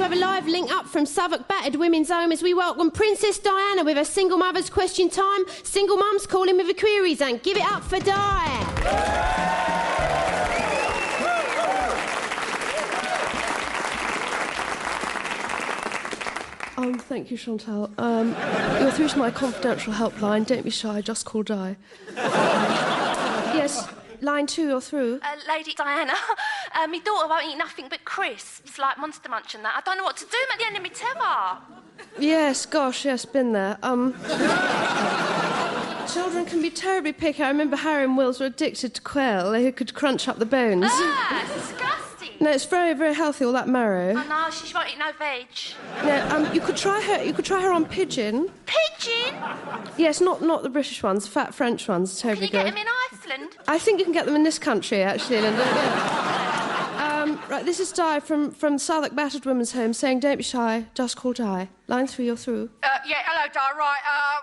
to have a live link up from Southwark Battered Women's Home as we welcome Princess Diana with her Single Mother's Question Time. Single mums call in with the queries and give it up for Di. Thank you, Chantal. You're through to my confidential helpline. Don't be shy, just call Di. Yes, line 2, you're through. Lady Diana, me daughter won't eat nothing but crisps, like Monster Munch and that. I don't know what to do. I'm at the end of my tether. Yes, gosh, yes, been there. Children can be terribly picky. I remember Harry and Wills were addicted to quail. They could crunch up the bones. Ah, it's disgusting. No, it's very, very healthy, all that marrow. Oh, no, she won't eat no veg. No, you could try her on pigeon. Pigeon? Yes, not the British ones, fat French ones, terribly good. Can you get them in Iceland? I think you can get them in this country, actually, Linda. Yeah. Right, this is Di from Southwark Battered Women's Home saying, don't be shy, just call Di. Line 3, you're through. Yeah, hello, Di, right.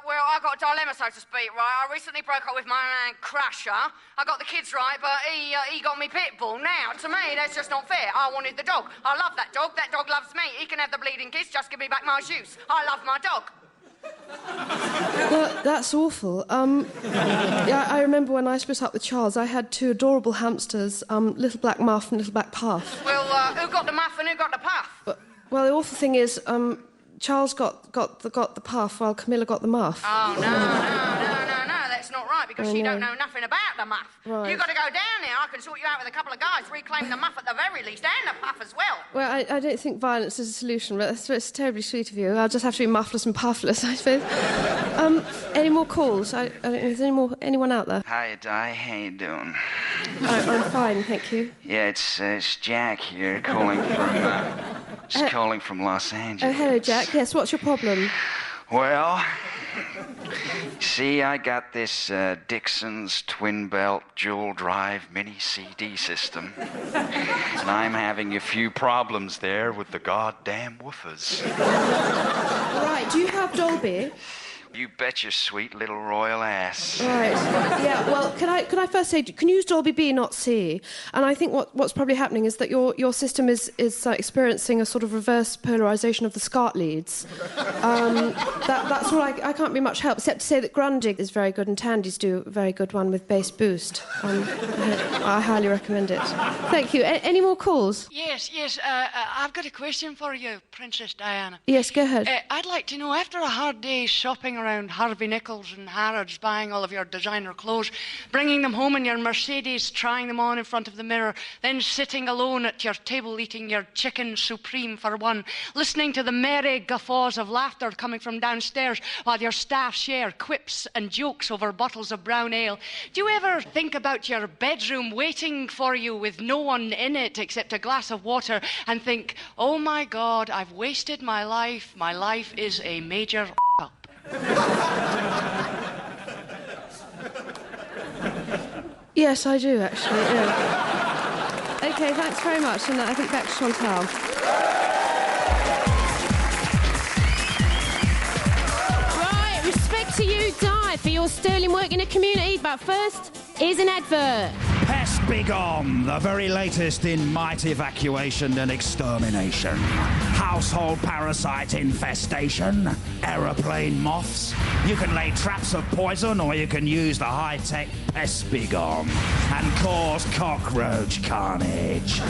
Well, I got a dilemma, so to speak, right? I recently broke up with my man, Crusher. I got the kids right, but he got me pit bull. Now, to me, that's just not fair. I wanted the dog. I love that dog. That dog loves me. He can have the bleeding kiss, just give me back my shoes. I love my dog. Well, that's awful. Yeah, I remember when I split up with Charles, I had 2 adorable hamsters, Little Black Muff and Little Black Puff. Well, who got the muff and who got the puff? Well, the awful thing is, Charles got the puff while Camilla got the muff. Oh, no, that's not right, because she don't know nothing about the muff. Right. You've got to go down there. I can sort you out with a couple of guys, reclaim the muff at the very least, and the puff as well. Well, I don't think violence is a solution, but it's terribly sweet of you. I'll just have to be muffless and puffless, I suppose. Any more calls? I don't know if there's anyone out there. Hiya, Di. How you doing? I'm fine, thank you. Yeah, it's Jack here, calling from Los Angeles. Oh, hello, Jack. Yes, what's your problem? Well, see, I got this Dixon's Twin Belt Dual Drive Mini CD system, and I'm having a few problems there with the goddamn woofers. Right, do you have Dolby? You bet your sweet little royal ass. Right. Yeah, well, could I first say, can you use Dolby B, not C? And I think what's probably happening is that your system is experiencing a sort of reverse polarisation of the SCART leads. That's all. I can't be much help, except to say that Grundig is very good and Tandy's do a very good one with bass boost. I highly recommend it. Thank you. Any more calls? Yes. I've got a question for you, Princess Diana. Yes, go ahead. I'd like to know, after a hard day shopping around Harvey Nichols and Harrods, buying all of your designer clothes, bringing them home in your Mercedes, trying them on in front of the mirror, then sitting alone at your table eating your chicken supreme for one, listening to the merry guffaws of laughter coming from downstairs while your staff share quips and jokes over bottles of brown ale. Do you ever think about your bedroom waiting for you with no one in it except a glass of water and think, oh my God, I've wasted my life. My life is a major up. Yes, I do, actually. Yeah. OK, thanks very much. And I think back to Chantal. Right, respect to you, Di, for your sterling work in the community. But first, here's an advert. Pest Begone, the very latest in might evacuation and extermination. Household parasite infestation, aeroplane moths. You can lay traps of poison or you can use the high-tech Pest Begone and cause cockroach carnage.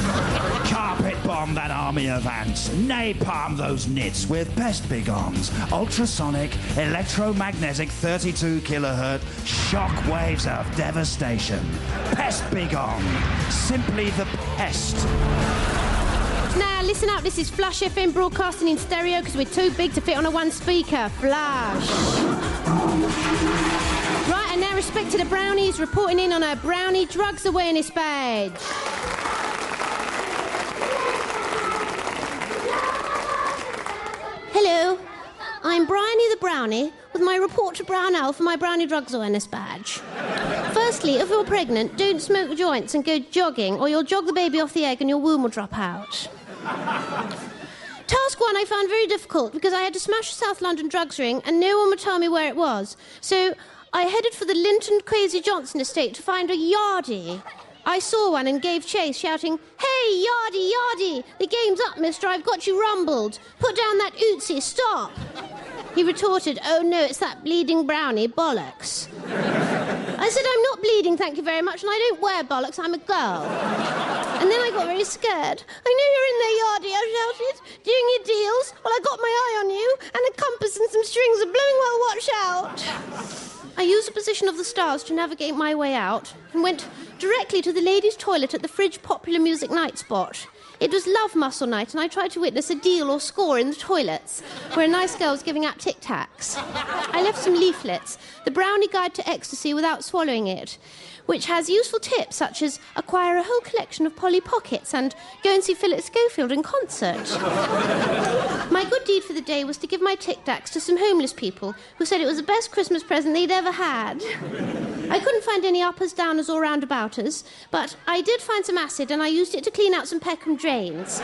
Carpet bomb that army of ants. Napalm those nits with Pest Begone's ultrasonic, electromagnetic 32 kilohertz shock waves of devastation. Pest Begone, simply the pest. Now, listen up. This is Flush FM broadcasting in stereo because we're too big to fit on a one speaker. Flush. Right, and now respect to the Brownies reporting in on our Brownie Drugs Awareness Badge. Hello, I'm Briony the Brownie with my report to Brownell for my Brownie Drugs Awareness Badge. Firstly, if you're pregnant, don't smoke joints and go jogging, or you'll jog the baby off the egg and your womb will drop out. Task 1 I found very difficult because I had to smash a South London drugs ring and no one would tell me where it was. So I headed for the Linton Kwesi Johnson estate to find a yardie. I saw one and gave chase, shouting, "Hey, Yardy, Yardy! The game's up, mister, I've got you rumbled. Put down that Ootsy, stop!" He retorted, "Oh no, it's that bleeding brownie, bollocks." I said, "I'm not bleeding, thank you very much, and I don't wear bollocks, I'm a girl." And then I got very scared. "I know you're in there, Yardy," I shouted. "Doing your deals? Well, I got my eye on you, and a compass and some strings are blowing well, watch out." I used the position of the stars to navigate my way out and went directly to the ladies' toilet at the Fridge Popular Music Night spot. It was Love Muscle Night, and I tried to witness a deal or score in the toilets, where a nice girl was giving out Tic Tacs. I left some leaflets, The Brownie Guide to Ecstasy Without Swallowing It, which has useful tips such as acquire a whole collection of Polly Pockets and go and see Philip Schofield in concert. My good deed for the day was to give my Tic Tacs to some homeless people who said it was the best Christmas present they'd ever had. I couldn't find any uppers, downers or roundabouters, but I did find some acid and I used it to clean out some Peckham drains.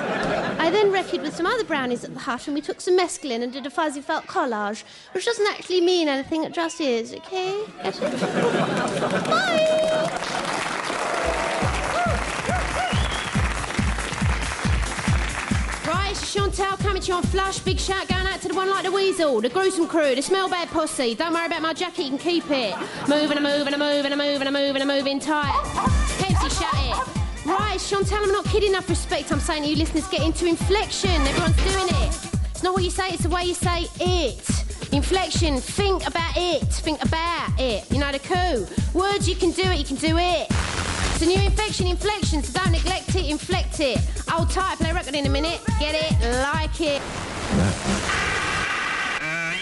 I then recce'd with some other brownies at the hut and we took some mescaline and did a fuzzy felt collage, which doesn't actually mean anything, it just is, okay? Bye! Right, it's Chantal coming to you on Flush. Big shout going out to the one like the Weasel, the Gruesome Crew, the Smell Bad Posse. Don't worry about my jacket, you can keep it. Moving and moving and moving and moving and moving and moving tight. Pepsi, shut it. Right, Chantal, I'm not kidding, enough respect. I'm saying to you listeners, get into inflection. Everyone's doing it. It's not what you say, it's the way you say it. Inflection, think about it. Think about it. You know the coup. Words, you can do it, you can do it. It's a new inflection, so don't neglect it, inflect it. Hold tight, play record in a minute. Get it, like it.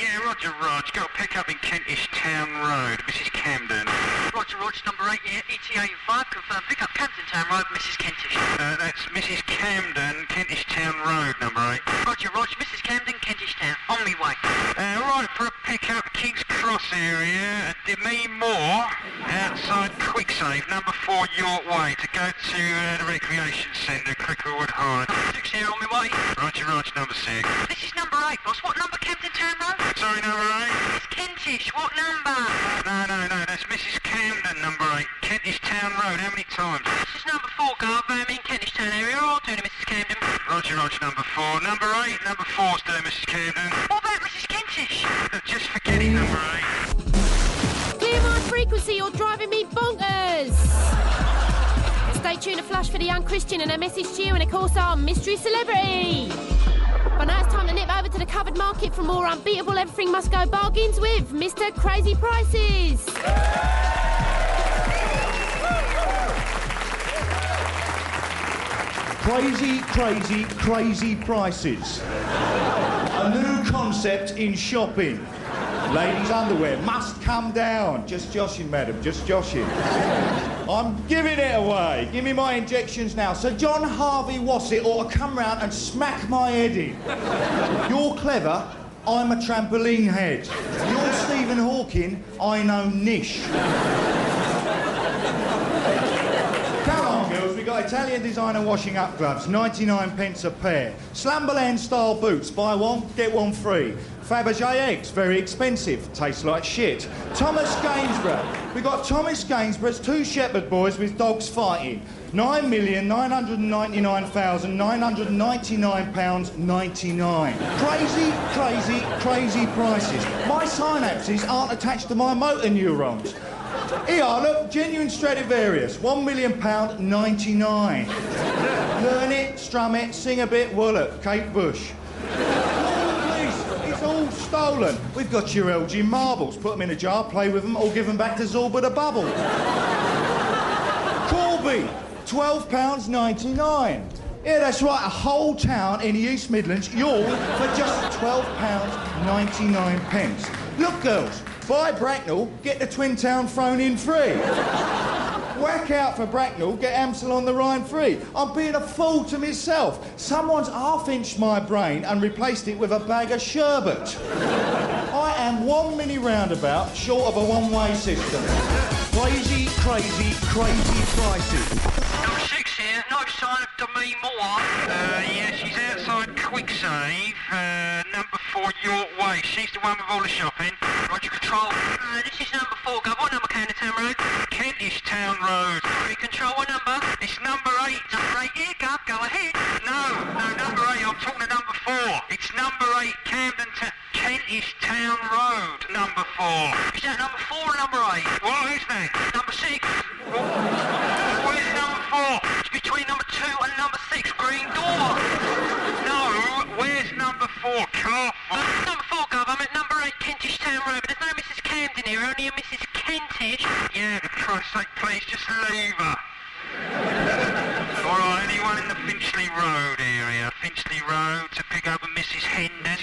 Yeah, Roger, go pick up in Kentish Town Road, Mrs. Camden. Roger, number 8, yeah, ETA 5, confirm, pick up Camden Town Road, Mrs. Kentish. That's Mrs. Camden, Kentish Town Road, number 8. Roger, Mrs. Camden, Kentish Town, on me way. Right, for a pick-up, King's Cross area, Demi Moore, outside Quicksave, number 4, York Way, to go to the Recreation Centre, Cricklewood High. Number 6 here, on my way. Roger, number 6. This is number 8, boss, what number, Camden Town Road? Sorry, number 8? It's Kentish, what number? No, that's Mrs. Camden, number 8, Kentish Town Road, how many times? This is number 4, Garth, in Kentish Town area, all doing it, Mrs. Camden. Roger, number 4. Number 8, number 4's doing Mrs. Camden. What about Mrs. Kentish? Just forget it, number 8. Clear my frequency, you're driving me bonkers. Stay tuned to Flush for the Young Christian and a message to you and of course our mystery celebrity. But now it's time to nip over to the covered market for more unbeatable everything must go bargains with Mr. Crazy Prices. Crazy prices. A new concept in shopping. Ladies' underwear must come down. Just joshing, madam, just joshing. I'm giving it away. Give me my injections now. Sir John Harvey Wassett ought to come round and smack my head in. You're clever, I'm a trampoline head. You're Stephen Hawking, I know niche. Come on, girls, we got Italian designer washing up gloves, 99p a pair. Slumberland style boots, buy one, get one free. Fabergé eggs, very expensive, taste like shit. Thomas Gainsborough. We got Thomas Gainsborough's 2 shepherd boys with dogs fighting. £9,999,999.99. Crazy prices. My synapses aren't attached to my motor neurons. Here, look, genuine Stradivarius, £1 million, 99. Learn it, strum it, sing a bit, Wallop, Kate Bush. It's all stolen. We've got your LG marbles. Put them in a jar, play with them, or give them back to Zorba the Bubble. Corby, £12.99. Yeah, that's right, a whole town in the East Midlands, yawn for just £12.99. Look, girls, buy Bracknell, get the Twin Town thrown in free. Whack out for Bracknell, get Amstel on the Rhine free. I'm being a fool to myself. Someone's half-inched my brain and replaced it with a bag of sherbet. I am one mini roundabout short of a one-way system. Crazy prices. Number 6 here, no sign of Demi Moore. Yeah, she's outside Quicksave, number 4 York Way. away. She's the one with all the shopping. Roger Control. This is number 4, Gov. What number, Camden Town Road? Kentish Town Road. Sorry, Control, what number? It's number 8. Number 8 here, Gov. Go ahead. No, number 8. I'm talking to number 4. It's number 8, Kentish Town Road, number 4. Is that number 4 or number 8? What is that? Number 6. Where's number 4? It's between number 2 and number 6, Green Door. No, where's number 4? Careful. Number 4, Gov. I'm at number 8, Kentish Town Road, but there's no Mrs. Camden here, only a Mrs. Kentish. Yeah, for Christ's sake, please, just leave her. All right, anyone in the Finchley Road area? Finchley Road to pick up a Mrs. Hendon.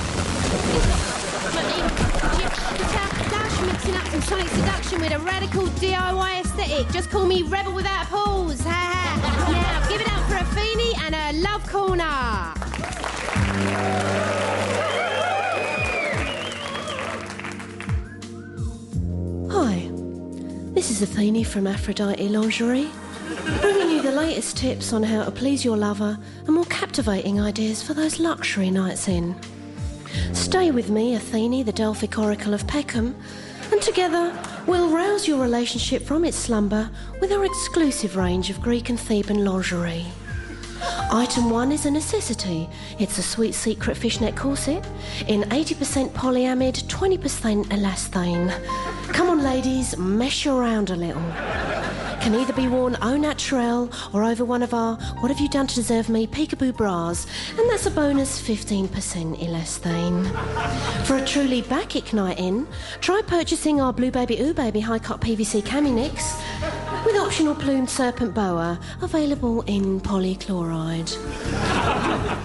Dash mixing up some sonic seduction with a radical DIY aesthetic. Just call me Rebel Without a Pause. Ha ha. Now, give it up for Afeni and her Love Corner. Hi, this is Athene from Aphrodite Lingerie, bringing you the latest tips on how to please your lover and more captivating ideas for those luxury nights in. Stay with me, Athene, the Delphic Oracle of Peckham, and together we'll rouse your relationship from its slumber with our exclusive range of Greek and Theban lingerie. Item 1 is a necessity. It's a sweet secret fishnet corset in 80% polyamide, 20% elastane. Come on, ladies, mesh around a little. Can either be worn au naturel or over one of our What Have You Done to Deserve Me peekaboo bras, and that's a bonus 15% elastane. For a truly Bacchic night in, try purchasing our Blue Baby Ooh Baby high-cut PVC cami nicks with optional plumed serpent boa available in polychloride.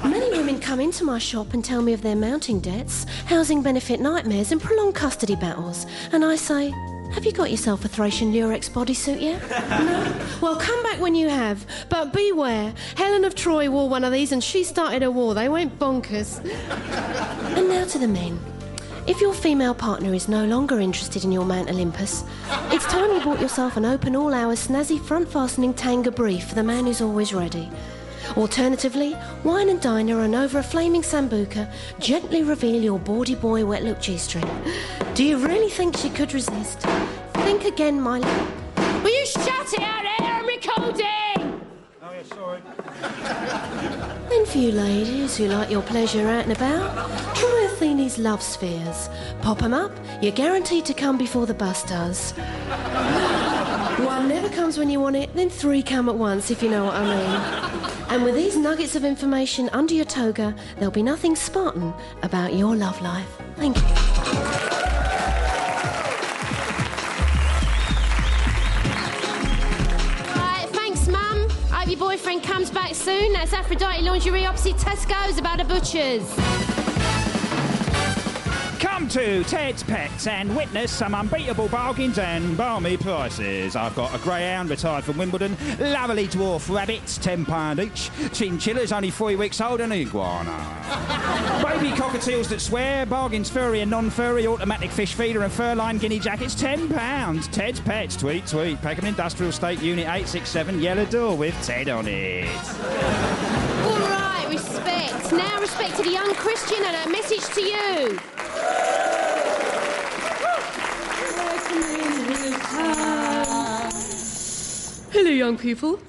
Many women come into my shop and tell me of their mounting debts, housing benefit nightmares and prolonged custody battles, and I say, have you got yourself a Thracian Lurex bodysuit yet? No? Well, come back when you have. But beware, Helen of Troy wore one of these and she started a war. They went bonkers. And now to the men. If your female partner is no longer interested in your Mount Olympus, it's time you bought yourself an open all-hour snazzy front-fastening tanga brief for the man who's always ready. Alternatively, wine and dine her and over a flaming sambuca, gently reveal your bawdy boy wet look G-string. Do you really think she could resist? Think again, my love. Will you shut it out here? I'm recording! Oh, yeah, sorry. Then for you ladies who like your pleasure out and about, try Athene's Love Spheres. Pop 'em up, you're guaranteed to come before the bus does. One never comes when you want it, then 3 come at once, if you know what I mean. And with these nuggets of information under your toga, there'll be nothing Spartan about your love life. Thank you. Right, thanks, Mum. I hope your boyfriend comes back soon. That's Aphrodite Lingerie opposite Tesco's about a butcher's. Come to Ted's Pets and witness some unbeatable bargains and balmy prices. I've got a greyhound retired from Wimbledon, lovely dwarf rabbits, £10 each, chinchillas only 3 weeks old, and iguana. Baby cockatiels that swear, bargains furry and non-furry, automatic fish feeder and fur-lined guinea jackets, £10. Ted's Pets, tweet, Peckham Industrial Estate, Unit 867, yellow door with Ted on it. All right, respect. Now respect to the young Christian and a message to you. Hello, young people.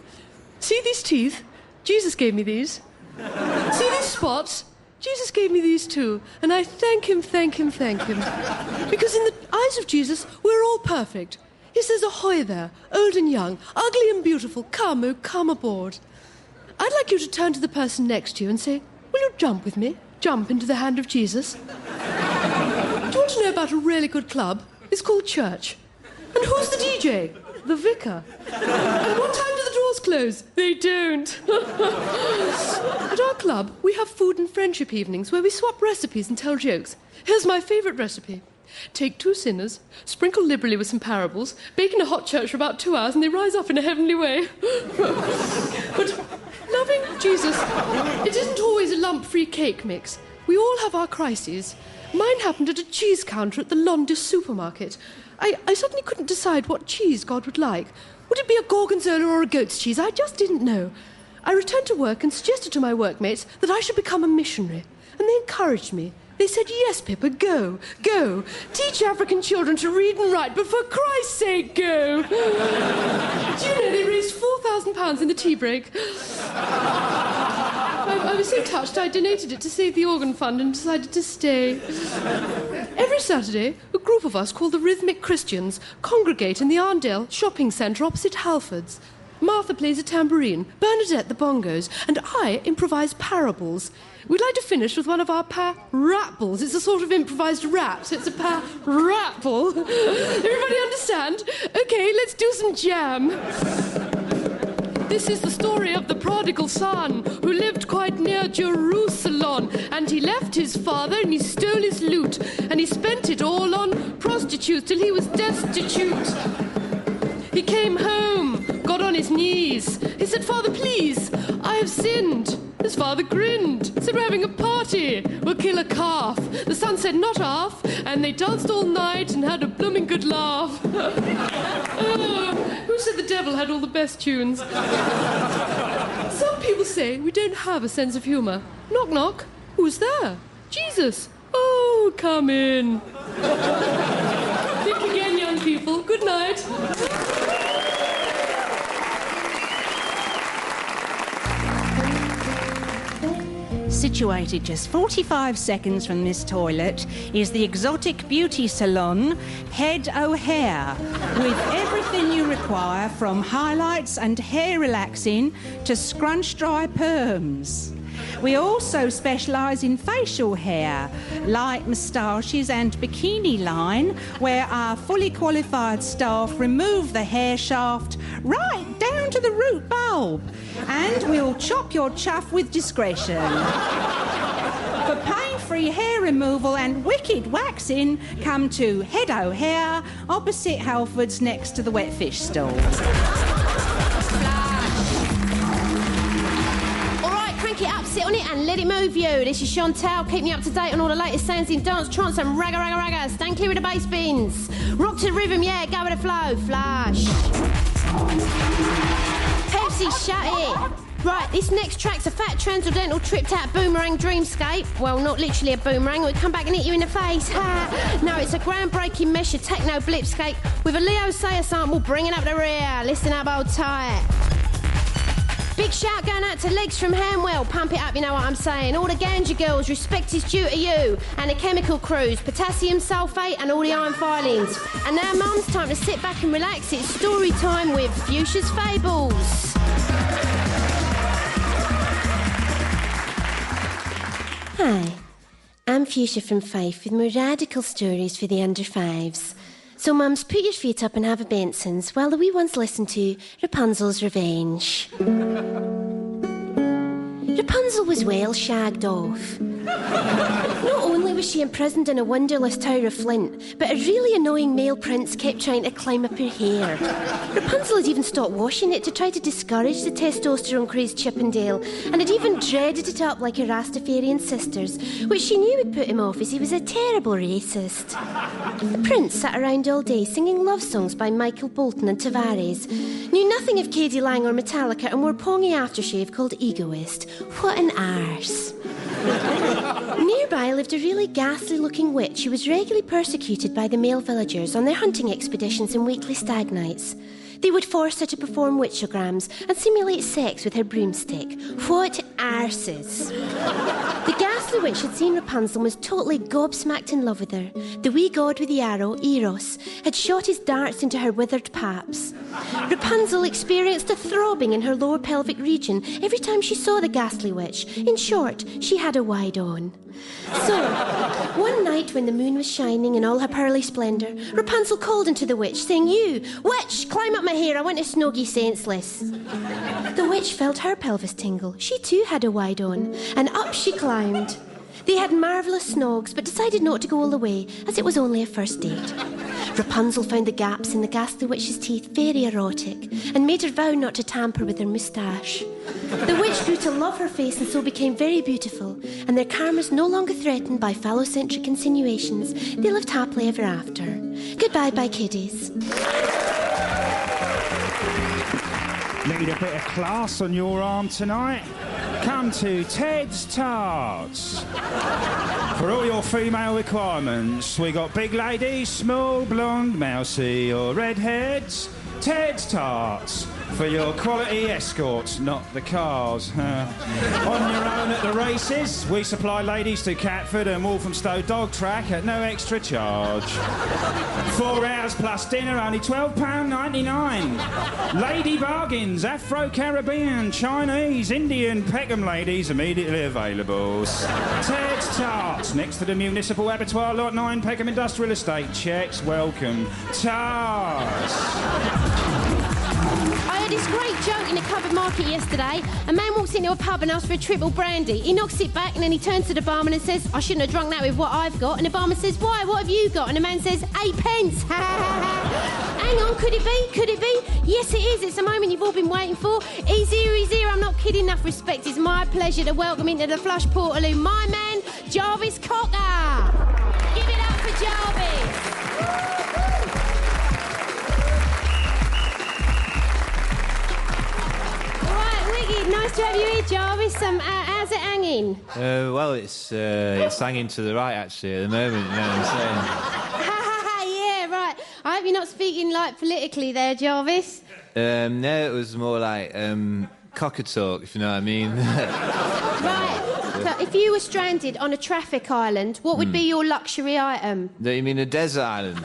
See these teeth? Jesus gave me these. See these spots? Jesus gave me these too. And I thank him. Because in the eyes of Jesus, we're all perfect. He says, ahoy there, old and young, ugly and beautiful, come aboard. I'd like you to turn to the person next to you and say, will you jump with me? Jump into the hand of Jesus. Do you want to know about a really good club? It's called church. And who's the DJ? The vicar. And what time do the doors close? They don't. At our club, we have food and friendship evenings where we swap recipes and tell jokes. Here's my favourite recipe. Take 2 sinners, sprinkle liberally with some parables, bake in a hot church for about 2 hours, and they rise up in a heavenly way. But loving Jesus, it isn't always a lump-free cake mix. We all have our crises. Mine happened at a cheese counter at the Londis supermarket. I suddenly couldn't decide what cheese God would like. Would it be a gorgonzola or a goat's cheese? I just didn't know. I returned to work and suggested to my workmates that I should become a missionary. And they encouraged me. They said, yes, Pippa, go. Teach African children to read and write, but for Christ's sake, go. Do you know they raised £4,000 in the tea break? I was so touched, I donated it to save the organ fund and decided to stay. Every Saturday, a group of us called the Rhythmic Christians congregate in the Arndale shopping centre opposite Halfords. Martha plays a tambourine, Bernadette the bongos, and I improvise parables. We'd like to finish with one of our parables. It's a sort of improvised rap, so it's a parable. Everybody understand? OK, let's do some jam. This is the story of the prodigal son who lived quite near Jerusalem, and he left his father and he stole his loot, and he spent it all on prostitutes till he was destitute. He came home, got on his knees. He said, Father, please, I have sinned. His father grinned, said, we're having a party, we'll kill a calf. The son said, not half, and they danced all night and had a blooming good laugh. Who said the devil had all the best tunes? Some people say we don't have a sense of humour. Knock, knock. Who's there? Jesus. Oh, come in. Think again, young people. Good night. Situated just 45 seconds from this toilet is the exotic beauty salon Head O'Hair, with everything you require from highlights and hair relaxing to scrunch dry perms. We also specialise in facial hair, light moustaches and bikini line, where our fully qualified staff remove the hair shaft right down to the root bulb, and we'll chop your chuff with discretion. For pain-free hair removal and wicked waxing, come to Head O'Hair, opposite Halfords, next to the wet fish stall. It up, sit on it and let it move you. This is Chantal, keeping you up to date on all the latest sounds in dance, trance and ragga, ragga, ragga. Stand clear of the bass bins. Rock to the rhythm, yeah, go with the flow. Flash. Pepsi, shut it. Right, this next track's a fat transcendental tripped out boomerang dreamscape. Well, not literally a boomerang, it would come back and hit you in the face. Ha! No, it's a groundbreaking mesh of techno blipscape with a Leo Sayer sample bringing up the rear. Listen up, old tight. Big shout going out to Legs from Hamwell. Pump it up, you know what I'm saying. All the ganja girls, respect is due to you. And the chemical crews, potassium sulfate and all the iron filings. And now, Mum's time to sit back and relax. It's story time with Fuchsia's Fables. Hi, I'm Fuchsia from Fife with more radical stories for the under fives. So, mums, put your feet up and have a Benson's while the wee ones listen to Rapunzel's Revenge. Rapunzel was well shagged off. Not only was she imprisoned in a windowless tower of flint, but a really annoying male prince kept trying to climb up her hair. Rapunzel had even stopped washing it to try to discourage the testosterone-crazed Chippendale, and had even dreaded it up like her Rastafarian sisters, which she knew would put him off as he was a terrible racist. Prince sat around all day singing love songs by Michael Bolton and Tavares, knew nothing of K.D. Lang or Metallica, and wore pongy aftershave called Egoist. What an arse. Nearby lived a really ghastly-looking witch who was regularly persecuted by the male villagers on their hunting expeditions and weekly stag nights. They would force her to perform witchograms and simulate sex with her broomstick. What arses. The ghastly witch had seen Rapunzel and was totally gobsmacked in love with her. The wee god with the arrow, Eros, had shot his darts into her withered paps. Rapunzel experienced a throbbing in her lower pelvic region every time she saw the ghastly witch. In short, she had a wide on. So, one night when the moon was shining in all her pearly splendour, Rapunzel called into the witch, saying, "You, witch, climb up my hair, I want to snog you senseless." The witch felt her pelvis tingle. She too had a wide on, and up she climbed. They had marvellous snogs, but decided not to go all the way, as it was only a first date. Rapunzel found the gaps in the ghastly witch's teeth very erotic, and made her vow not to tamper with her moustache. The witch grew to love her face and so became very beautiful, and their karmas no longer threatened by phallocentric insinuations. They lived happily ever after. Goodbye, bye, kiddies. Need a bit of class on your arm tonight? Come to Ted's Tarts. For all your female requirements, we got big ladies, small, blonde, mousy or redheads. Ted's Tarts. For your quality escorts, not the cars. On your own at the races, we supply ladies to Catford and Walthamstow Dog Track at no extra charge. 4 hours plus dinner, only £12.99. Lady bargains, Afro-Caribbean, Chinese, Indian, Peckham ladies immediately available. Ted's Tarts, next to the Municipal Abattoir, Lot 9, Peckham Industrial Estate. Checks welcome. Tarts. I heard this great joke in a cupboard market yesterday. A man walks into a pub and asks for a triple brandy. He knocks it back and then he turns to the barman and says, I shouldn't have drunk that with what I've got. And the barman says, why? What have you got? And the man says, 8 pence. Hang on, could it be? Could it be? Yes, it is. It's the moment you've all been waiting for. He's here. I'm not kidding. Enough respect. It's my pleasure to welcome into the Flush Portaloo my man, Jarvis Cocker. Give it up for Jarvis. Nice to have you here, Jarvis. How's it hanging? Well, it's hanging to the right, actually, at the moment, you know what I'm saying? Yeah, right. I hope you're not speaking, like, politically there, Jarvis. No, it was more like cocker talk, if you know what I mean. Right. So if you were stranded on a traffic island, what would be your luxury item? You mean a desert island?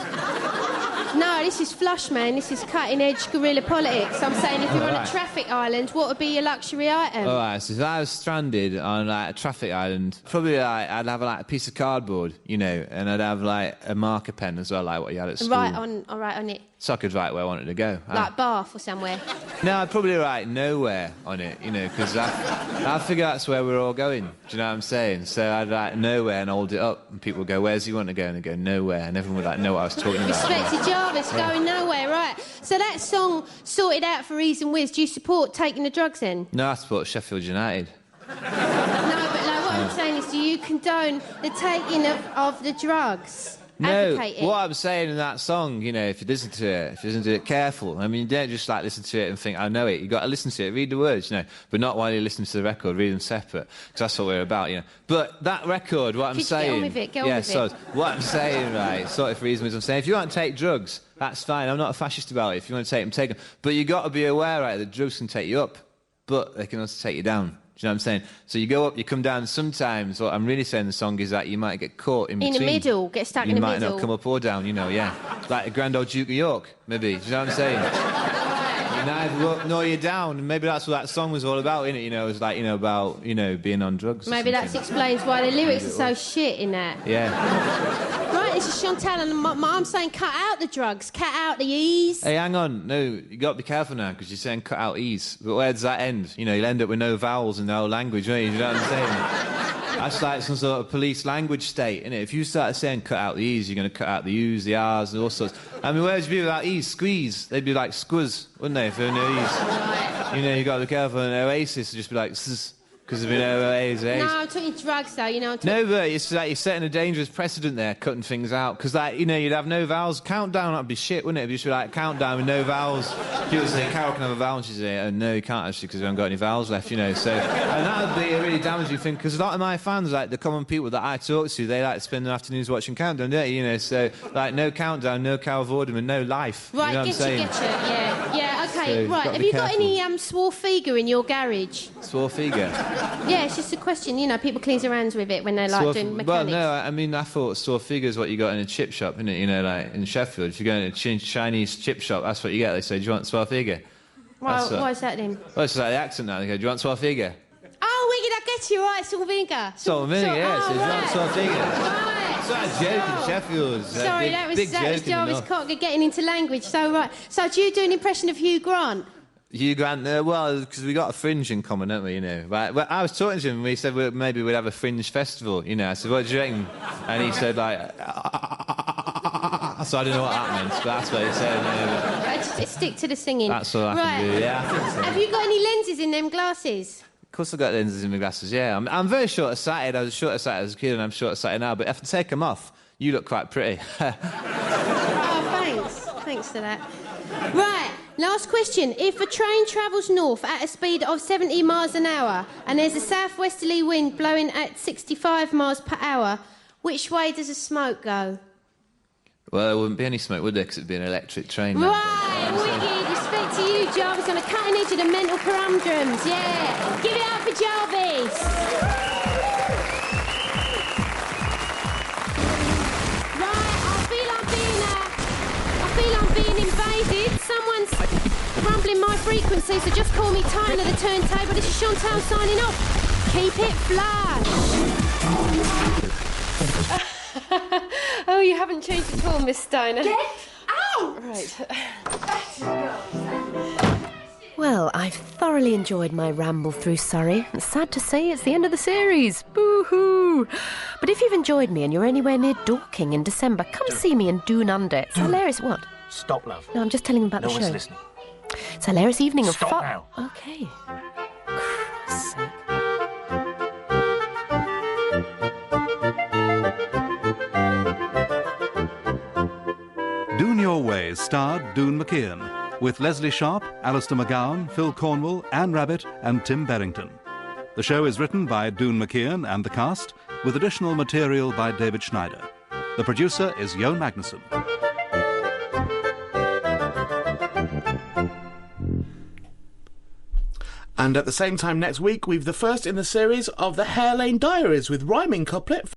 No, this is Flush, man. This is cutting-edge guerrilla politics. I'm saying if you're on a traffic island, what would be your luxury item? All right, so if I was stranded on, like, a traffic island, probably, like, I'd have, like, a piece of cardboard, you know, and I'd have, like, a marker pen as well, like what you had at school. Right on it. So I could write where I wanted to go. Like Bath or somewhere? No, I'd probably write nowhere on it, you know, because I figure that's where we're all going. Do you know what I'm saying? So I'd write nowhere and hold it up, and people would go, where's he want to go? And I'd go, nowhere. And everyone would, like, know what I was talking about. Respected Jarvis, going nowhere, right. So that song, Sorted Out for Ease and Whiz, do you support taking the drugs in? No, I support Sheffield United. No, but like, what I'm saying is, do you condone the taking of the drugs? No, what I'm saying in that song, you know, if you listen to it careful, I mean, you don't just, like, listen to it and think, I know it. You've got to listen to it, read the words, you know, but not while you listen to the record, read them separate, because that's what we're about, you know. But that record, what I'm saying... Get on with it, get on with it. What I'm saying, right, sort of for reasons I'm saying, if you want to take drugs, that's fine, I'm not a fascist about it. If you want to take them, take them. But you got to be aware, right, that drugs can take you up, but they can also take you down. Do you know what I'm saying? So you go up, you come down. Sometimes what I'm really saying in the song is that you might get caught in between. In the middle, get stuck in the middle. You might not come up or down, you know, yeah. Like the Grand Old Duke of York, maybe. Do you know what I'm saying? You're neither up nor you're down. And maybe that's what that song was all about, innit? You know, it was like, you know, about, you know, being on drugs. Maybe that explains why the lyrics are so shit in that. Yeah. Right, this is Chantal, and I'm saying cut out the drugs, cut out the ease. Hey, hang on. No, you got to be careful now, because you're saying cut out ease. But where does that end? You know, you'll end up with no vowels in the whole language, won't you? You know what I'm saying? That's like some sort of police language state, innit? If you start saying cut out the e's, you're going to cut out the u's, the r's, and all sorts. I mean, where would you be without e's? Squeeze. They'd be like squizz, wouldn't they, if there were no e's? You know, you got to be careful. And Oasis would just be like zzz, because there'd be no A's. No, I'm talking drugs, though, you know. No, but it's like you're setting a dangerous precedent there, cutting things out. Because, like, you know, you'd have no vowels. Countdown, that'd be shit, wouldn't it? It'd just be like countdown with no vowels. People say, Carol can have a vowel, and she'd say, oh, no, you can't, actually, because we haven't got any vowels left, you know. So, and that would be a really damaging thing, because a lot of my fans, like, the common people that I talk to, they like to spend their afternoons watching Countdown, don't you know? So, like, no Countdown, no Carol Vorderman, no life. Right, you know what I'm saying? Yeah, okay, So, right. Have you got any Swarfiga in your garage? Swarfiga? Yeah, it's just a question, you know, people clean their hands with it when they're, like, doing mechanics. Well, no, I mean, I thought Swarfiga is what you got in a chip shop, isn't it? You know, like, in Sheffield, if you go in a Chinese chip shop, that's what you get. They say, do you want Swarfiga? Well, why is that then? Well, it's like the accent now. They go, do you want Swarfiga? Oh, wicked, I get you, right, Swarfiga. Swarfiga, yes, oh, do you want Swarfiga? Right. It's like a joke in Sheffield. Sorry, that was Jarvis Cocker getting into language. So, right. So, do you do an impression of Hugh Grant? Hugh Grant, well, because we got a fringe in common, don't we, you know? But I was talking to him, and we said maybe we'd have a fringe festival, you know. I said, what do you reckon? And he said, like... So I don't know what that meant, but that's what he said. You know, just stick to the singing. That's all I can do, yeah. I think so. Have you got any lenses in them glasses? Of course I've got lenses in my glasses, yeah. I'm very short-sighted. I was short-sighted as a kid, and I'm short-sighted now. But if I take them off, you look quite pretty. Oh, thanks. Thanks for that. Right. Last question. If a train travels north at a speed of 70 miles an hour and there's a southwesterly wind blowing at 65 miles per hour, which way does the smoke go? Well, there wouldn't be any smoke, would there? Because it'd be an electric train. Right, wicked. Respect to you, Jarvis, on the cutting edge of the mental conundrums. Yeah. Give it up for Jarvis. Right, I feel I'm being invaded. Someone's rumbling my frequency, so just call me Titan of the turntable. This is Chantal signing off. Keep it flash. Oh, you haven't changed at all, Miss Steiner. Get out! Right. Well, I've thoroughly enjoyed my ramble through Surrey. It's sad to say it's the end of the series. Boo-hoo! But if you've enjoyed me and you're anywhere near Dorking in December, come see me in Doon Under. It's hilarious. What? Stop, love. No, I'm just telling them about the show. No one's listening. It's a hilarious evening of Stop fun. now. Okay. Christ's sake. Doon Your Way starred Doon Mackichan, with Lesley Sharp, Alistair McGowan, Phil Cornwell, Anne Rabbit and Tim Berrington. The show is written by Doon Mackichan and the cast, with additional material by David Schneider. The producer is Jon Magnuson. And at the same time next week, we've the first in the series of the Hare Lane Diaries with rhyming couplet